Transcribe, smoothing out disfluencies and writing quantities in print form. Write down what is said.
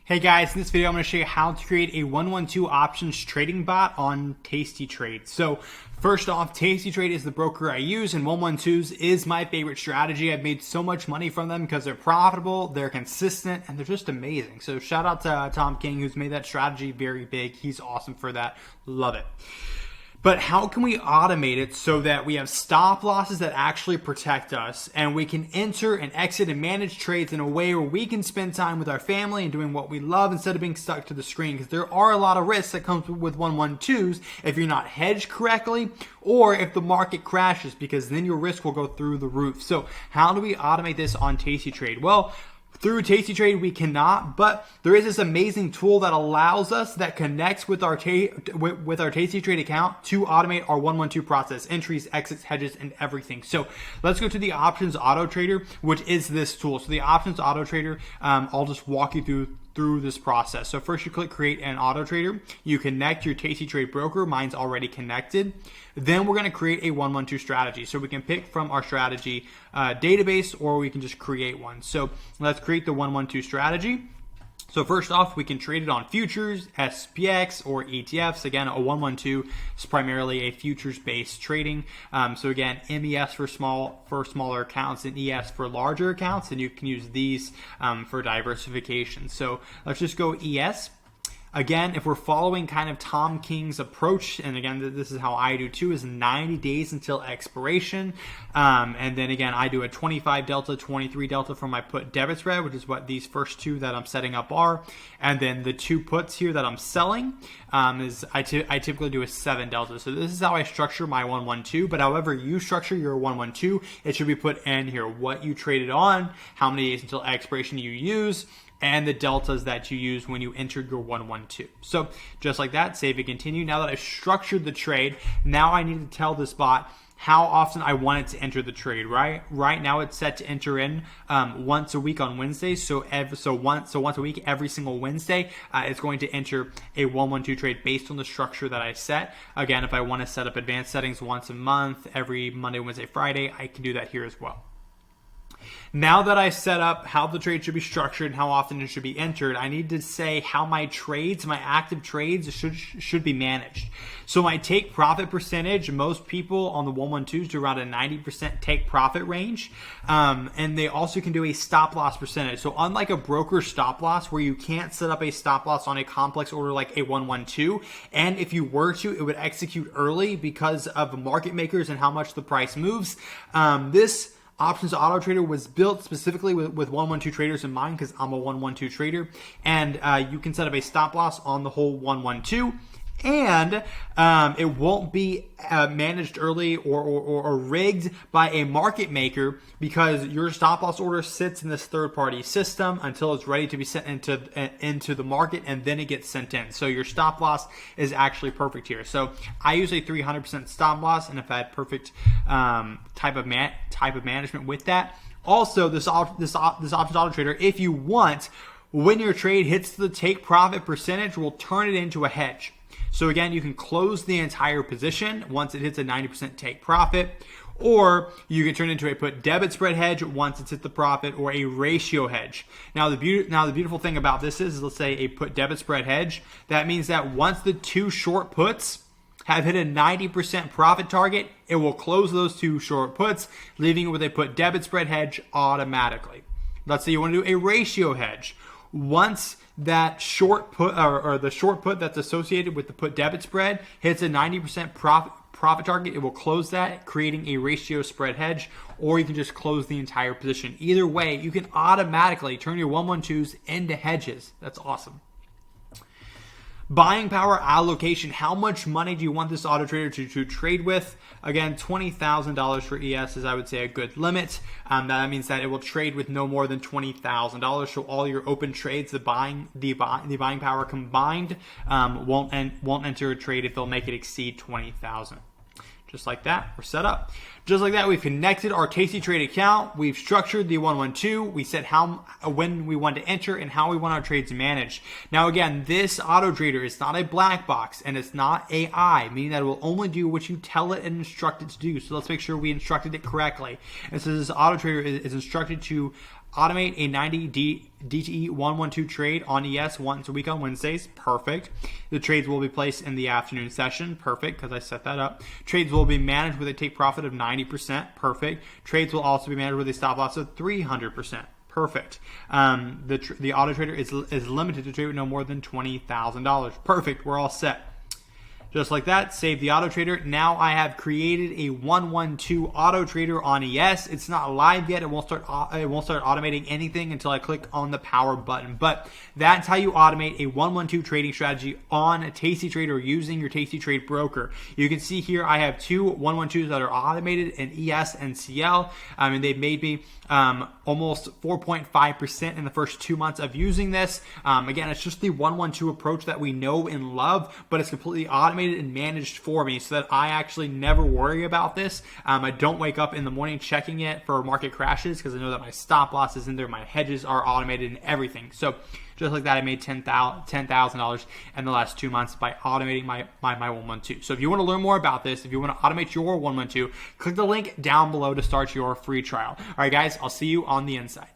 Hey guys, in this video I'm going to show you how to create a 112 options trading bot on TastyTrade. So first off, TastyTrade is the broker I use, and 112s is my favorite strategy. I've made so much money from them because they're profitable, they're consistent, and they're just amazing. So shout out to Tom King, who's made that strategy very big. He's awesome for that. Love it. But how can we automate it so that we have stop losses that actually protect us, and we can enter and exit and manage trades in a way where we can spend time with our family and doing what we love instead of being stuck to the screen? Because there are a lot of risks that comes with 112s if you're not hedged correctly, or if the market crashes, because then your risk will go through the roof. So how do we automate this on TastyTrade? Well, through TastyTrade, we cannot, but there is this amazing tool that allows us, that connects with our TastyTrade account to automate our 112 process, entries, exits, hedges, and everything. So let's go to the Options Auto Trader, which is this tool. So the Options Auto Trader, I'll just walk you through this process. So first you click create an auto trader. You connect your TastyTrade broker. Mine's already connected. Then we're going to create a 112 strategy. So we can pick from our strategy database, or we can just create one. So let's create the 112 strategy. So first off, we can trade it on futures, SPX, or ETFs. Again, a 112 is primarily a futures-based trading. So again, MES for smaller accounts and ES for larger accounts, and you can use these for diversification. So let's just go ES. Again, if we're following kind of Tom King's approach, and again, this is how I do too, is 90 days until expiration. And then again, I do a 25 delta, 23 delta for my put debit spread, which is what these first two that I'm setting up are. And then the two puts here that I'm selling is I typically do a 7 delta. So this is how I structure my 112. But however you structure your 112, it should be put in here what you traded on, how many days until expiration you use, and the deltas that you use when you entered your 112. So just like that, save and continue. Now that I've structured the trade, now I need to tell this bot how often I want it to enter the trade, right? Right now it's set to enter in once a week on Wednesdays. So once a week, every single Wednesday, it's going to enter a 112 trade based on the structure that I set. Again, if I want to set up advanced settings once a month, every Monday, Wednesday, Friday, I can do that here as well. Now that I set up how the trade should be structured and how often it should be entered, I need to say how my trades, my active trades should be managed. So my take profit percentage, most people on the 112s do around a 90% take profit range. And they also can do a stop loss percentage. So unlike a broker stop loss where you can't set up a stop loss on a complex order like a 112, and if you were to, it would execute early because of market makers and how much the price moves. This Options Auto Trader was built specifically with 112 traders in mind, because I'm a 112 trader, and you can set up a stop loss on the whole 112, and it won't be managed early or rigged by a market maker, because your stop loss order sits in this third-party system until it's ready to be sent into the market, and then it gets sent in. So your stop loss is actually perfect here. So I use a 300% stop loss, and if I had perfect type of management with that. Also, this Options Auto Trader, if you want, when your trade hits the take profit percentage, will turn it into a hedge. So again, you can close the entire position once it hits a 90% take profit, or you can turn it into a put debit spread hedge once it's hit the profit, or a ratio hedge. Now the beautiful thing about this is, let's say a put debit spread hedge, that means that once the two short puts have hit a 90% profit target, it will close those two short puts, leaving it with a put debit spread hedge automatically. Let's say you want to do a ratio hedge. Once that short put or the short put that's associated with the put debit spread hits a 90% profit target, it will close that, creating a ratio spread hedge, or you can just close the entire position. Either way, you can automatically turn your 112s into hedges. That's awesome. Buying power allocation. How much money do you want this auto trader to trade with? Again, $20,000 for ES is, I would say, a good limit. That means that it will trade with no more than $20,000. So all your open trades, the buying power combined, won't enter a trade if they'll make it exceed $20,000. Just like that, we're set up. Just like that, we've connected our TastyTrade account. We've structured the 112. We said when we want to enter and how we want our trades managed. Now again, this auto trader is not a black box, and it's not AI, meaning that it will only do what you tell it and instruct it to do. So let's make sure we instructed it correctly. And so this auto trader is instructed to automate a 90 DTE 112 trade on ES once a week on Wednesdays. Perfect. The trades will be placed in the afternoon session. Perfect, because I set that up. Trades will be managed with a take profit of 90%. Perfect. Trades will also be managed with a stop loss of 300%. Perfect. The auto trader is limited to trade with no more than $20,000. Perfect. We're all set. Just like that, save the auto trader. Now I have created a 112 auto trader on ES. It's not live yet. It won't start automating anything until I click on the power button. But that's how you automate a 112 trading strategy on TastyTrade or using your TastyTrade broker. You can see here I have two 112s that are automated in ES and CL. And they've made me almost 4.5% in the first 2 months of using this. Again, it's just the 112 approach that we know and love, but it's completely automated and managed for me so that I actually never worry about this. I don't wake up in the morning checking it for market crashes because I know that my stop loss is in there, my hedges are automated and everything. So just like that, I made $10,000 in the last 2 months by automating my 112. So if you want to learn more about this, if you want to automate your 112, click the link down below to start your free trial. All right, guys, I'll see you on the inside.